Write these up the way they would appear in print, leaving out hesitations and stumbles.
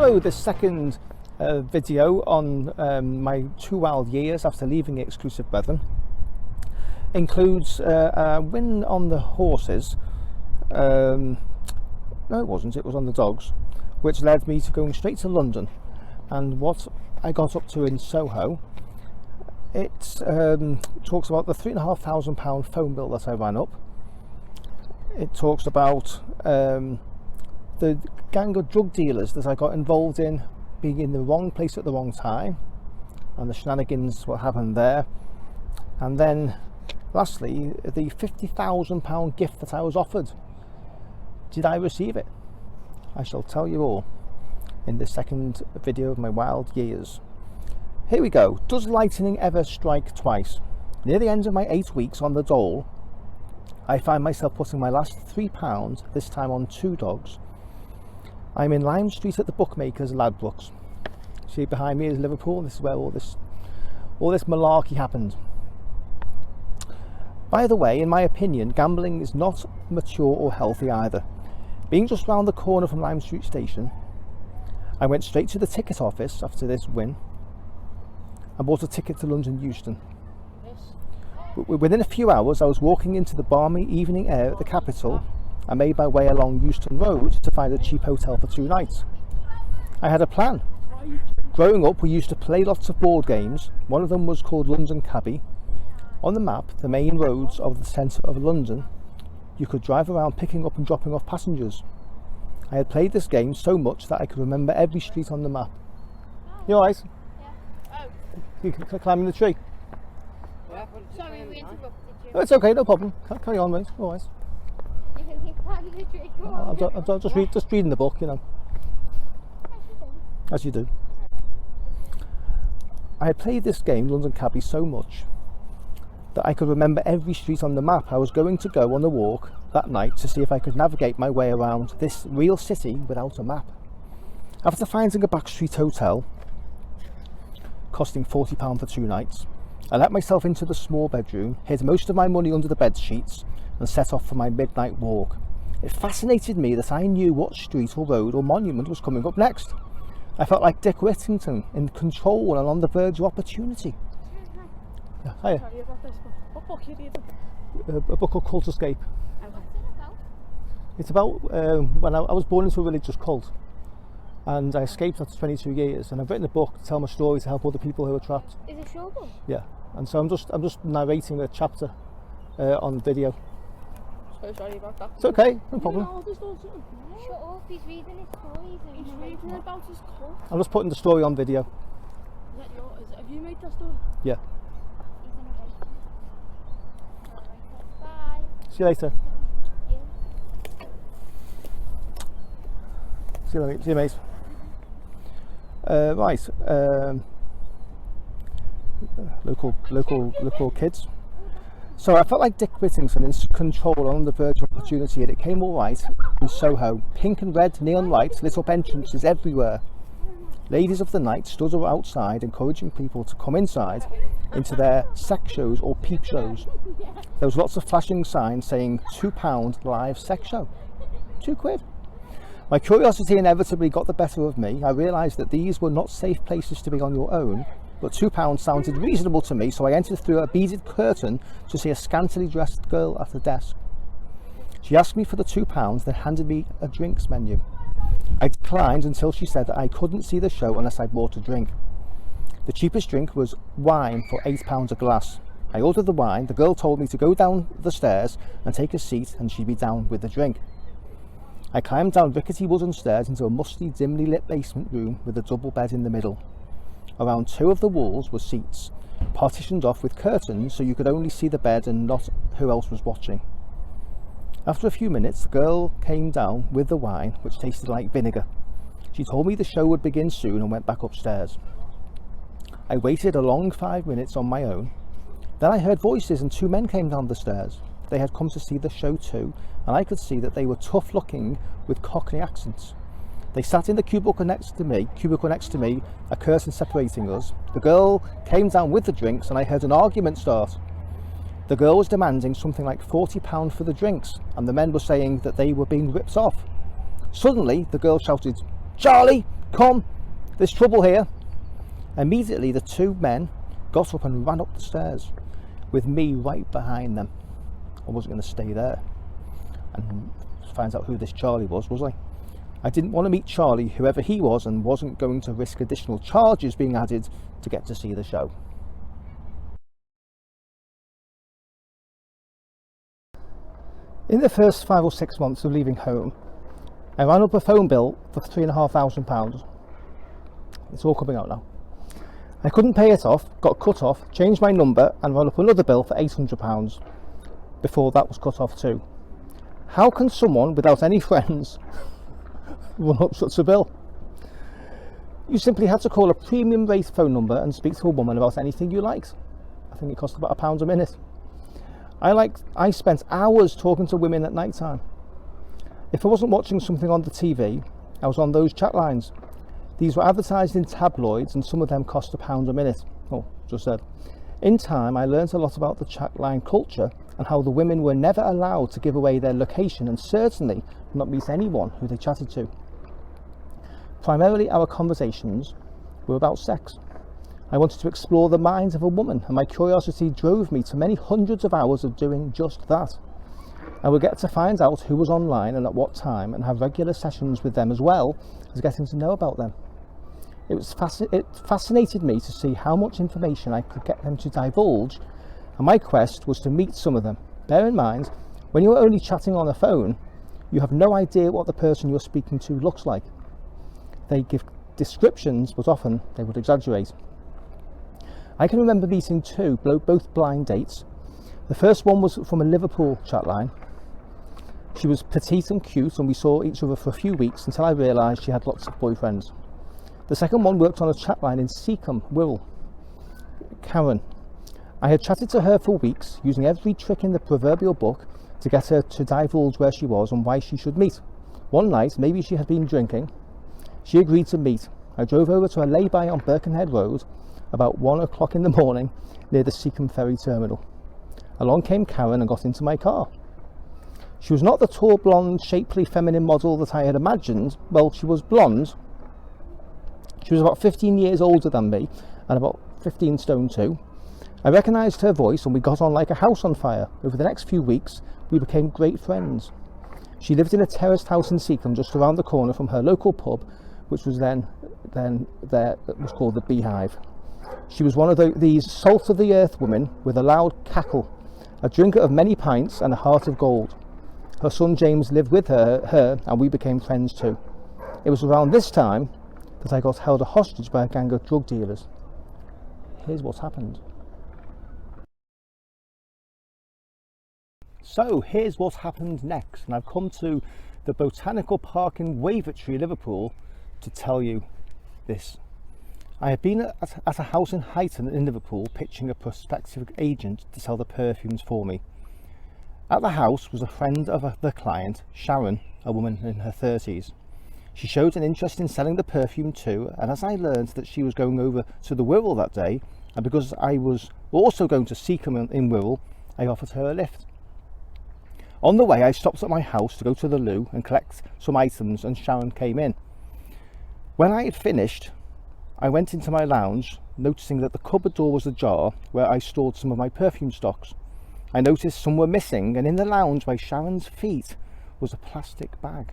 Hello, this second video on my 2 wild years after leaving Exclusive Brethren includes a win on the horses. No, it wasn't, it was on the dogs, which led me to going straight to London. And what I got up to in Soho, it talks about the £3,500 phone bill that I ran up. It talks about the gang of drug dealers that I got involved in being in the wrong place at the wrong time, and the shenanigans, what happened there. And then lastly, the £50,000 gift that I was offered. Did I receive it? I shall tell you all in the second video of my wild years. Here we go. Does lightning ever strike twice? Near the end of my 8 weeks on the dole, I find myself putting my last £3, this time on 2 dogs. I'm in Lime Street at the bookmakers Ladbrokes. See, behind me is Liverpool. This is where all this malarkey happened. By the way, in my opinion, gambling is not mature or healthy either. Being just round the corner from Lime Street Station, I went straight to the ticket office after this win and bought a ticket to London Euston. Within a few hours, I was walking into the balmy evening air at the capital. I made my way along Euston Road to find a cheap hotel for 2 nights. I had a plan. Growing up, we used to play lots of board games. One of them was called London Cabby. On the map, the main roads of the centre of London, you could drive around picking up and dropping off passengers. I had played this game so much that I could remember every street on the map. You alright? Yeah. Oh. You can climb in the tree. Sorry, we interrupted you. Oh, it's okay, no problem. Carry on, mate. Alright. You climbed the tree. Go on. I'm just reading the book, you know. As you do. I had played this game, London Cabby, so much that I could remember every street on the map. I was going to go on a walk that night to see if I could navigate my way around this real city without a map. After finding a backstreet hotel costing £40 for 2 nights, I let myself into the small bedroom, hid most of my money under the bed sheets and set off for my midnight walk. It fascinated me that I knew what street or road or monument was coming up next. I felt like Dick Whittington, in control and on the verge of opportunity. Yeah, hiya. Sorry about this, but what book are you reading? A book called Cult Escape. What's it about? It's about when I was born into a religious cult, and I escaped after 22 years, and I've written a book to tell my story to help other people who are trapped. Is it short book? Yeah, and so I'm just narrating a chapter on video. So sorry about that. It's okay, no problem. Shut up, he's reading his stories. He's reading about his cult. I'm just putting the story on video. Is that yours? Have you made that story? Yeah. He's in a race. Bye. See you later. You. See you, mate. Right. Local kids. So I felt like Dick Whittington in control on the verge of opportunity, and it came all right in Soho. Pink and red neon lights lit up entrances everywhere. Ladies of the night stood outside encouraging people to come inside into their sex shows or peep shows. There was lots of flashing signs saying £2 live sex show. £2. My curiosity inevitably got the better of me. I realised that these were not safe places to be on your own, but £2 sounded reasonable to me, so I entered through a beaded curtain to see a scantily dressed girl at a desk. She asked me for the £2, then handed me a drinks menu. I declined until she said that I couldn't see the show unless I bought a drink. The cheapest drink was wine for £8 a glass. I ordered the wine. The girl told me to go down the stairs and take a seat, and she'd be down with the drink. I climbed down rickety wooden stairs into a musty, dimly lit basement room with a double bed in the middle. Around 2 of the walls were seats, partitioned off with curtains so you could only see the bed and not who else was watching. After a few minutes, the girl came down with the wine, which tasted like vinegar. She told me the show would begin soon and went back upstairs. I waited a long 5 minutes on my own. Then I heard voices and 2 men came down the stairs. They had come to see the show too, and I could see that they were tough looking with Cockney accents. They sat in the cubicle next to me, a curtain separating us. The girl came down with the drinks and I heard an argument start. The girl was demanding something like £40 for the drinks, and the men were saying that they were being ripped off. Suddenly, the girl shouted, Charlie, come, there's trouble here. Immediately the two men got up and ran up the stairs, with me right behind them. I wasn't going to stay there and find out who this Charlie was I? I didn't want to meet Charlie, whoever he was, and wasn't going to risk additional charges being added to get to see the show. In the first 5 or 6 months of leaving home, I ran up a phone bill for £3,500. It's all coming out now. I couldn't pay it off, got cut off, changed my number and ran up another bill for £800 before that was cut off too. How can someone without any friends run up such a bill? You simply had to call a premium rate phone number and speak to a woman about anything you liked. I think it cost about £1 a minute. I spent hours talking to women at night time. If I wasn't watching something on the TV, I was on those chat lines. These were advertised in tabloids and some of them cost £1 a minute. Oh, just said. In time, I learned a lot about the chatline culture and how the women were never allowed to give away their location and certainly not meet anyone who they chatted to. Primarily, our conversations were about sex. I wanted to explore the minds of a woman, and my curiosity drove me to many hundreds of hours of doing just that. I would get to find out who was online and at what time and have regular sessions with them as well as getting to know about them. It fascinated me to see how much information I could get them to divulge, and my quest was to meet some of them. Bear in mind, when you're only chatting on a phone, you have no idea what the person you're speaking to looks like. They give descriptions, but often they would exaggerate. I can remember meeting two, both blind dates. The first one was from a Liverpool chatline. She was petite and cute, and we saw each other for a few weeks until I realised she had lots of boyfriends. The second one worked on a chatline in Seacombe, Wirral. Karen. I had chatted to her for weeks, using every trick in the proverbial book to get her to divulge where she was and why she should meet. One night, maybe she had been drinking, she agreed to meet. I drove over to a lay-by on Birkenhead Road about 1 o'clock in the morning near the Seacombe ferry terminal. Along came Karen and got into my car. She was not the tall, blonde, shapely, feminine model that I had imagined. Well, she was blonde. She was about 15 years older than me and about 15 stone too. I recognised her voice and we got on like a house on fire. Over the next few weeks, we became great friends. She lived in a terraced house in Seacombe just around the corner from her local pub, which was then there, it was called the Beehive. She was one of these salt of the earth women with a loud cackle, a drinker of many pints and a heart of gold. Her son James lived with her and we became friends too. It was around this time that I got held hostage by a gang of drug dealers. Here's what happened. So here's what happened next, and I've come to the Botanical Park in Wavertree, Liverpool, to tell you this. I had been at a house in Highton in Liverpool pitching a prospective agent to sell the perfumes for me. At the house was a friend of the client, Sharon, a woman in her 30s. She showed an interest in selling the perfume too, and as I learned that she was going over to the Wirral that day, and because I was also going to Seacombe in Wirral, I offered her a lift. On the way, I stopped at my house to go to the loo and collect some items, and Sharon came in. When I had finished, I went into my lounge, noticing that the cupboard door was ajar where I stored some of my perfume stocks. I noticed some were missing, and in the lounge by Sharon's feet was a plastic bag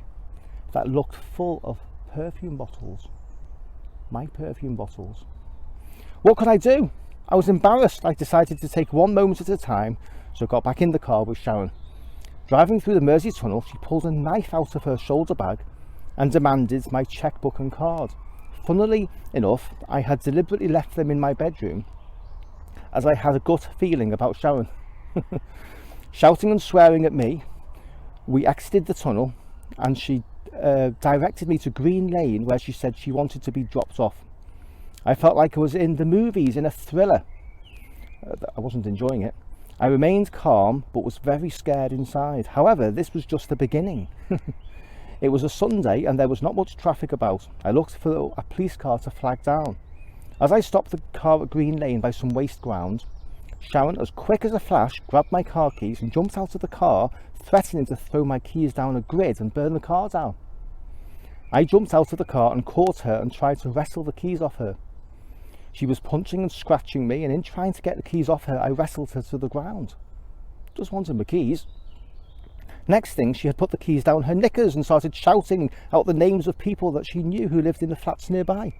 that looked full of perfume bottles. My perfume bottles. What could I do? I was embarrassed. I decided to take one moment at a time, so I got back in the car with Sharon. Driving through the Mersey Tunnel, she pulled a knife out of her shoulder bag and demanded my checkbook and card. Funnily enough, I had deliberately left them in my bedroom, as I had a gut feeling about Sharon. Shouting and swearing at me, we exited the tunnel, and she directed me to Green Lane, where she said she wanted to be dropped off. I felt like I was in the movies, in a thriller. I wasn't enjoying it. I remained calm, but was very scared inside. However, this was just the beginning. It was a Sunday and there was not much traffic about. I looked for a police car to flag down. As I stopped the car at Green Lane by some waste ground, Sharon, as quick as a flash, grabbed my car keys and jumped out of the car, threatening to throw my keys down a grid and burn the car down. I jumped out of the car and caught her and tried to wrestle the keys off her. She was punching and scratching me, and in trying to get the keys off her, I wrestled her to the ground. Just wanted my keys. Next thing, she had put the keys down her knickers and started shouting out the names of people that she knew who lived in the flats nearby.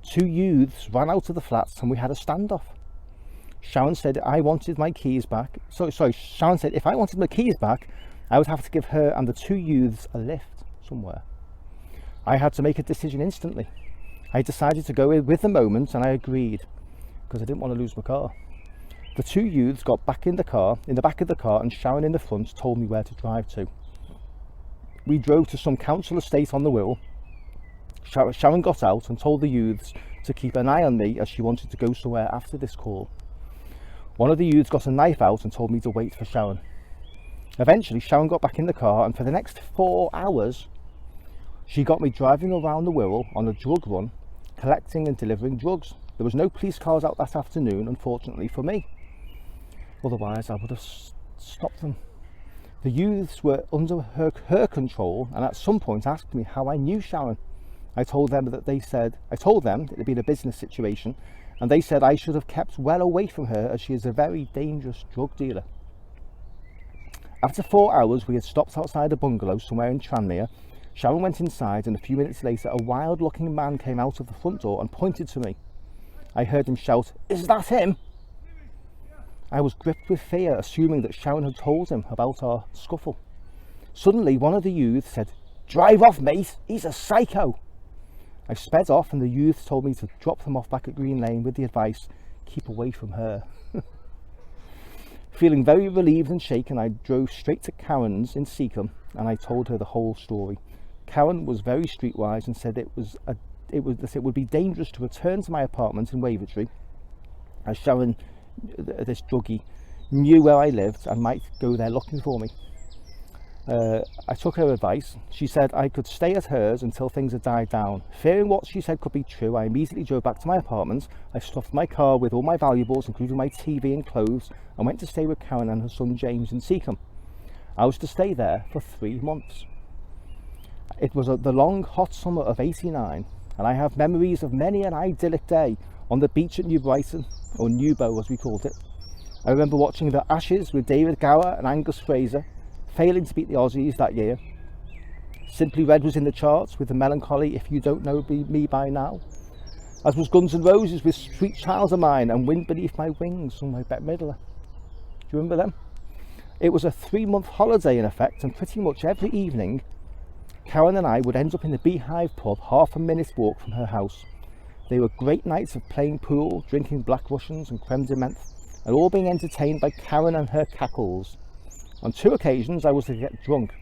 2 youths ran out of the flats and we had a standoff. Sharon said I wanted my keys back. Sharon said if I wanted my keys back, I would have to give her and the 2 youths a lift somewhere. I had to make a decision instantly. I decided to go with the moment, and I agreed because I didn't want to lose my car. The 2 youths got back in the back of the car, and Sharon in the front told me where to drive to. We drove to some council estate on the Wirral. Sharon got out and told the youths to keep an eye on me as she wanted to go somewhere after this call. One of the youths got a knife out and told me to wait for Sharon. Eventually, Sharon got back in the car, and for the next 4 hours, she got me driving around the Wirral on a drug run, collecting and delivering drugs. There was no police cars out that afternoon, unfortunately for me. Otherwise, I would have stopped them. The youths were under her control, and at some point asked me how I knew Sharon. I told them that it had been a business situation, and they said I should have kept well away from her as she is a very dangerous drug dealer. After 4 hours, we had stopped outside a bungalow somewhere in Tranmere. Sharon went inside, and a few minutes later, a wild-looking man came out of the front door and pointed to me. I heard him shout, "Is that him?" I was gripped with fear, assuming that Sharon had told him about our scuffle. Suddenly, one of the youths said, "Drive off, mate, he's a psycho." I sped off, and the youths told me to drop them off back at Green Lane with the advice, keep away from her. Feeling very relieved and shaken, I drove straight to Karen's in Seacombe, and I told her the whole story. Karen was very streetwise and said it would be dangerous to return to my apartment in Wavertree, as Sharon, this druggie, knew where I lived and might go there looking for me. I took her advice. She said I could stay at hers until things had died down. Fearing what she said could be true, I immediately drove back to my apartment. I stuffed my car with all my valuables, including my TV and clothes, and went to stay with Karen and her son James in Seacombe. I was to stay there for 3 months. It was the long hot summer of '89, and I have memories of many an idyllic day on the beach at New Brighton, or Newbow as we called it. I remember watching the Ashes with David Gower and Angus Fraser, failing to beat the Aussies that year. Simply Red was in the charts with the melancholy If You Don't Know Me By Now, as was Guns N' Roses with Sweet Child of Mine and Wind Beneath My Wings from my Bette Midler. Do you remember them? It was a 3-month holiday in effect, and pretty much every evening Karen and I would end up in the Beehive pub, half a minute's walk from her house. They were great nights of playing pool, drinking Black Russians and creme de menthe, and all being entertained by Karen and her cackles. On 2 occasions I was to get drunk.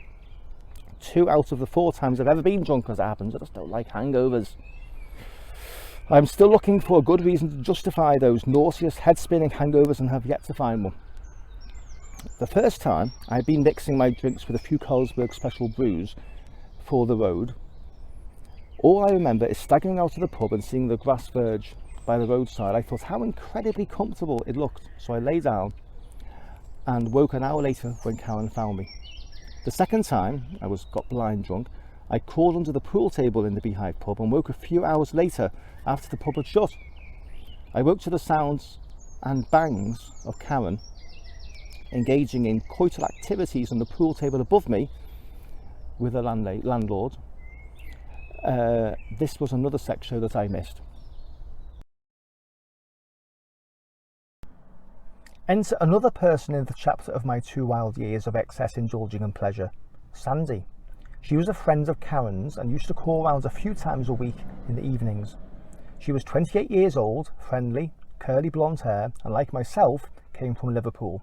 2 out of the 4 times I've ever been drunk, as it happens. I just don't like hangovers. I'm still looking for a good reason to justify those nauseous, head-spinning hangovers, and have yet to find one. The first time, I had been mixing my drinks with a few Carlsberg Special brews for the road. All I remember is staggering out of the pub and seeing the grass verge by the roadside. I thought how incredibly comfortable it looked, so I lay down and woke an hour later when Karen found me. The second time I got blind drunk, I crawled under the pool table in the Beehive pub and woke a few hours later after the pub had shut. I woke to the sounds and bangs of Karen engaging in coital activities on the pool table above me with the landlord. This was another sex show that I missed. Enter another person in the chapter of my 2 wild years of excess indulging and pleasure, Sandy. She was a friend of Karen's and used to call round a few times a week in the evenings. She was 28 years old, friendly, curly blonde hair, and like myself, came from Liverpool.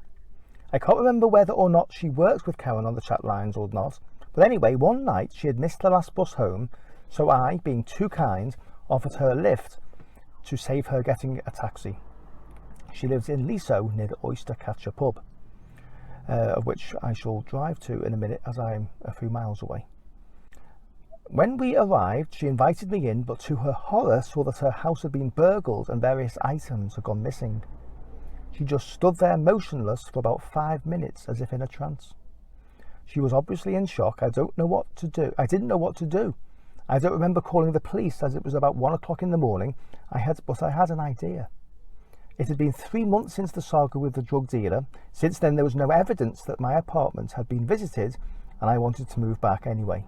I can't remember whether or not she worked with Karen on the chat lines or not, but anyway, one night she had missed the last bus home, so I, being too kind, offered her a lift to save her getting a taxi. She lives in Leeso near the Oyster Catcher pub, of which I shall drive to in a minute as I'm a few miles away. When we arrived, she invited me in, but to her horror saw that her house had been burgled and various items had gone missing. She just stood there motionless for about 5 minutes as if in a trance. She was obviously in shock. I didn't know what to do. I don't remember calling the police as it was about 1 o'clock in the morning, but I had an idea. It had been 3 months since the saga with the drug dealer. Since then there was no evidence that my apartment had been visited, and I wanted to move back anyway.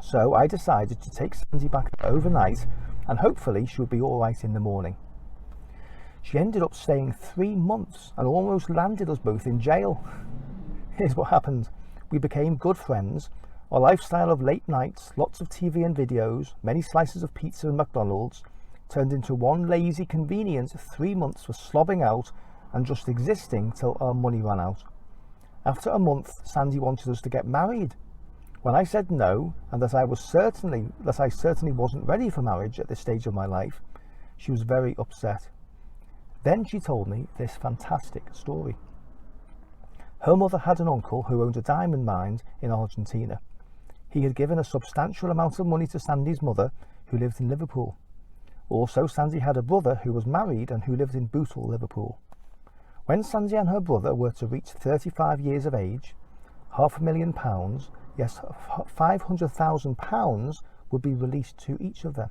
So I decided to take Sandy back overnight, and hopefully she would be alright in the morning. She ended up staying 3 months and almost landed us both in jail. Here's what happened. We became good friends. Our lifestyle of late nights, lots of TV and videos, many slices of pizza and McDonald's, turned into one lazy convenient 3 months for slobbing out and just existing till our money ran out. After a month, Sandy wanted us to get married. When I said no, and that I certainly wasn't ready for marriage at this stage of my life, she was very upset. Then she told me this fantastic story. Her mother had an uncle who owned a diamond mine in Argentina. He had given a substantial amount of money to Sandy's mother, who lived in Liverpool. Also, Sandy had a brother who was married and who lived in Bootle, Liverpool. When Sandy and her brother were to reach 35 years of age, £500,000, yes, £500,000 would be released to each of them.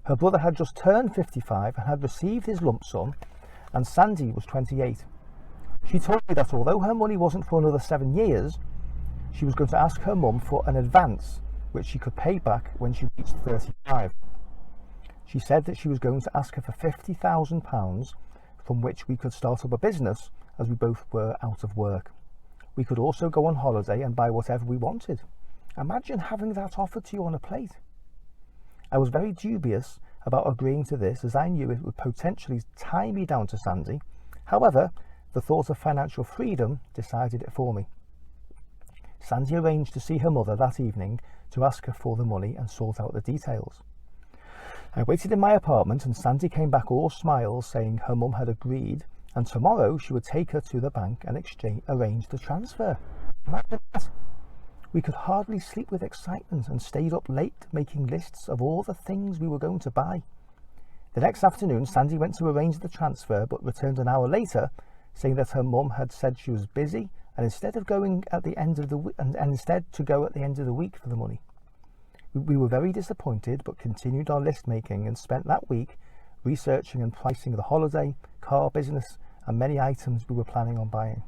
Her brother had just turned 55 and had received his lump sum, and Sandy was 28. She told me that although her money wasn't for another 7 years, she was going to ask her mum for an advance, which she could pay back when she reached 35. She said that she was going to ask her for £50,000, from which we could start up a business, as we both were out of work. We could also go on holiday and buy whatever we wanted. Imagine having that offered to you on a plate. I was very dubious about agreeing to this, as I knew it would potentially tie me down to Sandy. However, the thought of financial freedom decided it for me. Sandy arranged to see her mother that evening to ask her for the money and sort out the details. I waited in my apartment, and Sandy came back all smiles, saying her mum had agreed, and tomorrow she would take her to the bank and arrange the transfer. Imagine that. We could hardly sleep with excitement and stayed up late making lists of all the things we were going to buy. The next afternoon, Sandy went to arrange the transfer, but returned an hour later, saying that her mum had said she was busy, and instead to go at the end of the week for the money. We were very disappointed, but continued our list making and spent that week researching and pricing the holiday, car, business, and many items we were planning on buying.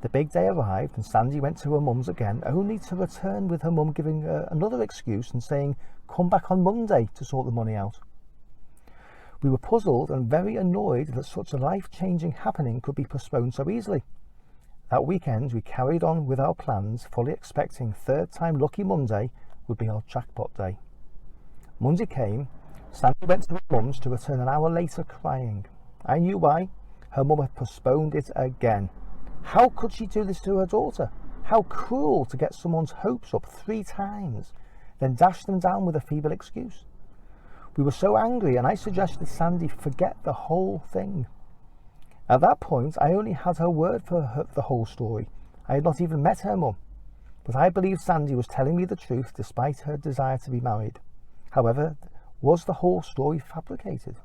The big day arrived, and Sandy went to her mum's again, only to return with her mum giving her another excuse and saying, "Come back on Monday to sort the money out." We were puzzled and very annoyed that such a life-changing happening could be postponed so easily. That weekend we carried on with our plans, fully expecting third time lucky Monday would be our jackpot day. Monday came. Sandy went to her mum's to return an hour later crying. I knew why. Her mum had postponed it again. How could she do this to her daughter? How cruel to get someone's hopes up 3 times, then dash them down with a feeble excuse. We were so angry, and I suggested Sandy forget the whole thing. At that point, I only had her word for the whole story. I had not even met her mum. But I believed Sandy was telling me the truth despite her desire to be married. However, was the whole story fabricated?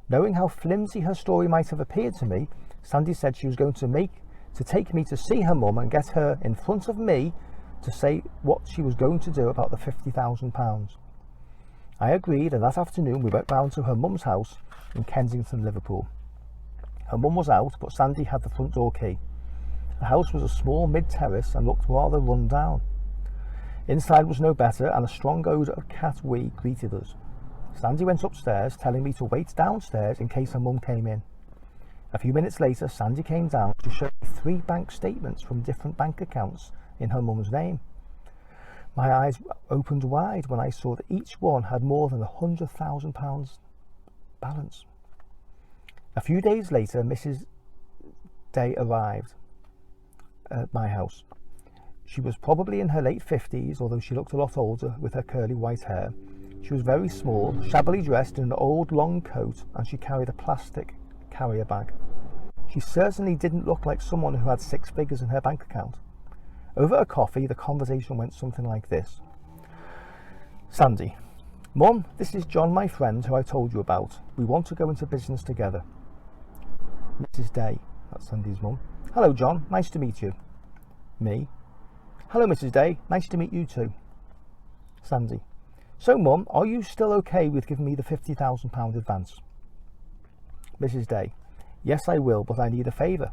Knowing how flimsy her story might have appeared to me, Sandy said she was going to take me to see her mum and get her in front of me to say what she was going to do about the £50,000. I agreed, and that afternoon we went round to her mum's house in Kensington, Liverpool. Her mum was out, but Sandy had the front door key. The house was a small mid-terrace and looked rather run down. Inside was no better, and a strong odour of cat wee greeted us. Sandy went upstairs, telling me to wait downstairs in case her mum came in. A few minutes later, Sandy came down to show me 3 bank statements from different bank accounts in her mum's name. My eyes opened wide when I saw that each one had more than £100,000 balance. A few days later, Mrs. Day arrived at my house. She was probably in her late 50s, although she looked a lot older with her curly white hair. She was very small, shabbily dressed in an old long coat, and she carried a plastic carrier bag. She certainly didn't look like someone who had 6 figures in her bank account. Over a coffee, the conversation went something like this. Sandy: Mum, this is John, my friend, who I told you about. We want to go into business together. Mrs. Day: that's Sandy's mum. Hello, John, nice to meet you. Me: Hello, Mrs. Day, nice to meet you too. Sandy: so Mum, are you still okay with giving me the £50,000 advance? Mrs. Day: yes, I will, but I need a favour.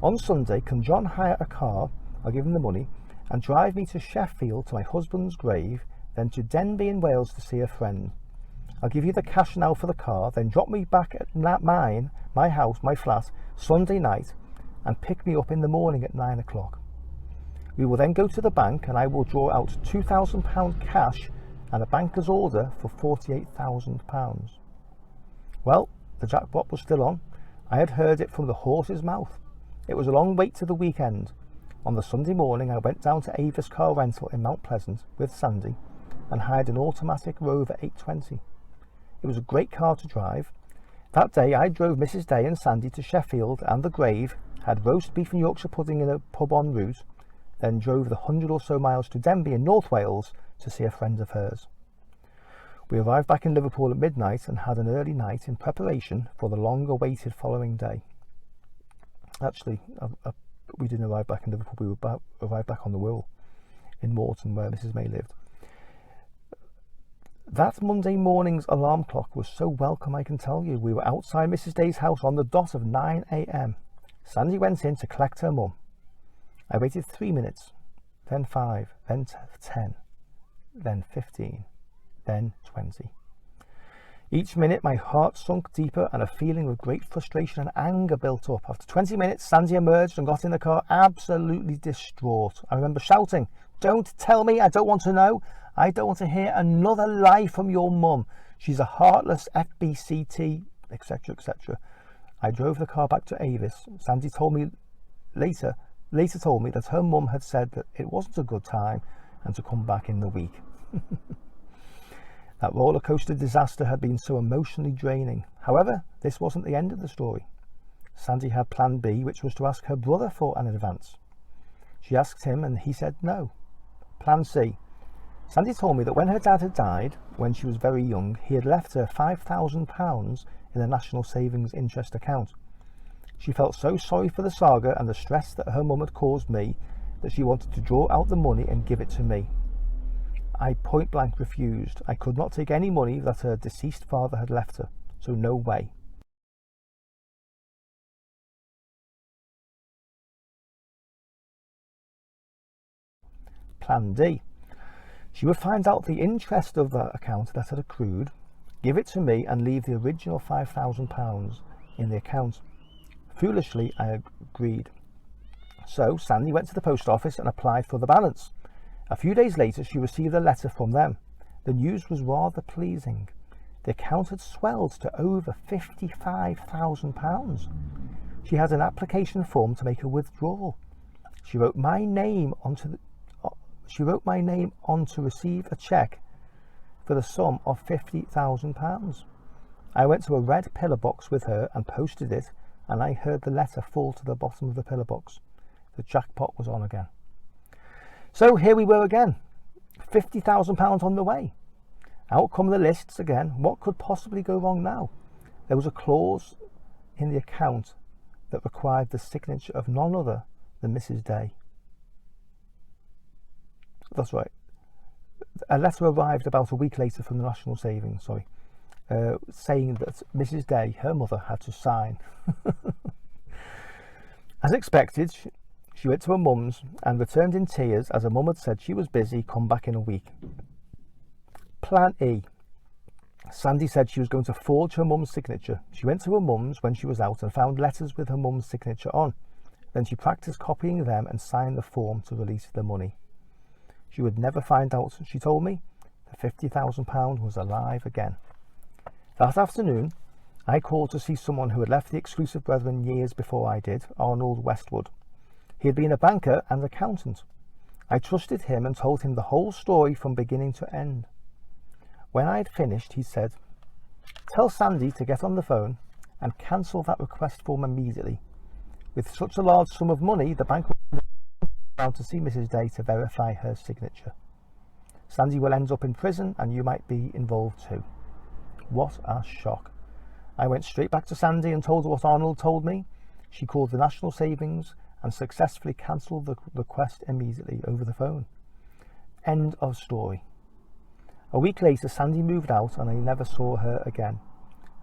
On Sunday, can John hire a car, I'll give him the money, and drive me to Sheffield to my husband's grave, then to Denbigh in Wales to see a friend. I'll give you the cash now for the car, then drop me back at my house, my flat, Sunday night, and pick me up in the morning at 9 o'clock. We will then go to the bank and I will draw out £2,000 cash and a banker's order for £48,000. Well, the jackpot was still on. I had heard it from the horse's mouth. It was a long wait to the weekend. On the Sunday morning, I went down to Avis Car Rental in Mount Pleasant with Sandy and hired an automatic Rover 820. It was a great car to drive. That day, I drove Mrs. Day and Sandy to Sheffield and the grave, had roast beef and Yorkshire pudding in a pub en route, then drove the 100 or so miles to Denbigh in North Wales to see a friend of hers. We arrived back in Liverpool at midnight and had an early night in preparation for the long-awaited following day. Actually, we didn't arrive back in Liverpool, we arrived back on the Wirral in Morton, where Mrs. May lived. That Monday morning's alarm clock was so welcome, I can tell you. We were outside Mrs. Day's house on the dot of 9 a.m. Sandy went in to collect her mum. I waited 3 minutes, then 5, then 10, then 15, then 20. Each minute my heart sunk deeper and a feeling of great frustration and anger built up. After 20 minutes, Sandy emerged and got in the car absolutely distraught. I remember shouting, "Don't tell me, I don't want to know. I don't want to hear another lie from your mum. She's a heartless FBCT, etc., etc." I drove the car back to Avis. Sandy told me later told me that her mum had said that it wasn't a good time and to come back in the week. That roller coaster disaster had been so emotionally draining. However, this wasn't the end of the story. Sandy had plan B, which was to ask her brother for an advance. She asked him and he said no. Plan C. Sandy told me that when her dad had died, when she was very young, he had left her £5,000 in a national savings interest account. She felt so sorry for the saga and the stress that her mum had caused me that she wanted to draw out the money and give it to me. I point blank refused. I could not take any money that her deceased father had left her, so no way. Plan D. She would find out the interest of that account that had accrued, give it to me and leave the original £5,000 in the account. Foolishly, I agreed. So Sandy went to the post office and applied for the balance. A few days later, she received a letter from them. The news was rather pleasing. The account had swelled to over £55,000. She had an application form to make a withdrawal. She wrote my name on to receive a cheque for the sum of £50,000. I went to a red pillar box with her and posted it, and I heard the letter fall to the bottom of the pillar box. The jackpot was on again. So here we were again, £50,000 on the way. Out come the lists again. What could possibly go wrong now? There was a clause in the account that required the signature of none other than Mrs. Day. That's right. A letter arrived about a week later from the National Savings, saying that Mrs. Day, her mother, had to sign. As expected, she went to her mum's and returned in tears as her mum had said she was busy, come back in a week. Plan E. Sandy said she was going to forge her mum's signature. She went to her mum's when she was out and found letters with her mum's signature on. Then she practiced copying them and signed the form to release the money. She would never find out, she told me. The £50,000 was alive again. That afternoon, I called to see someone who had left the Exclusive Brethren years before I did, Arnold Westwood. He had been a banker and accountant. I trusted him and told him the whole story from beginning to end. When I had finished, he said, "Tell Sandy to get on the phone and cancel that request form immediately. With such a large sum of money, the bank will around to see Mrs. Day to verify her signature. Sandy will end up in prison and you might be involved too." What a shock. I went straight back to Sandy and told her what Arnold told me. She called the National Savings and successfully cancelled the request immediately over the phone. End of story. A week later, Sandy moved out and I never saw her again.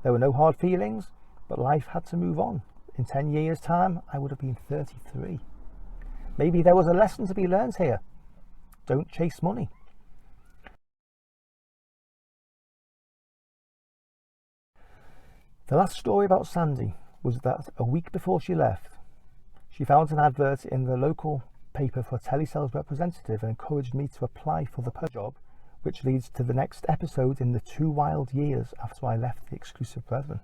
There were no hard feelings, but life had to move on. In 10 years' time, I would have been 33. Maybe there was a lesson to be learned here. Don't chase money. The last story about Sandy was that a week before she left, she found an advert in the local paper for a telesales representative and encouraged me to apply for the job, which leads to the next episode in the 2 wild years after I left the Exclusive Brethren.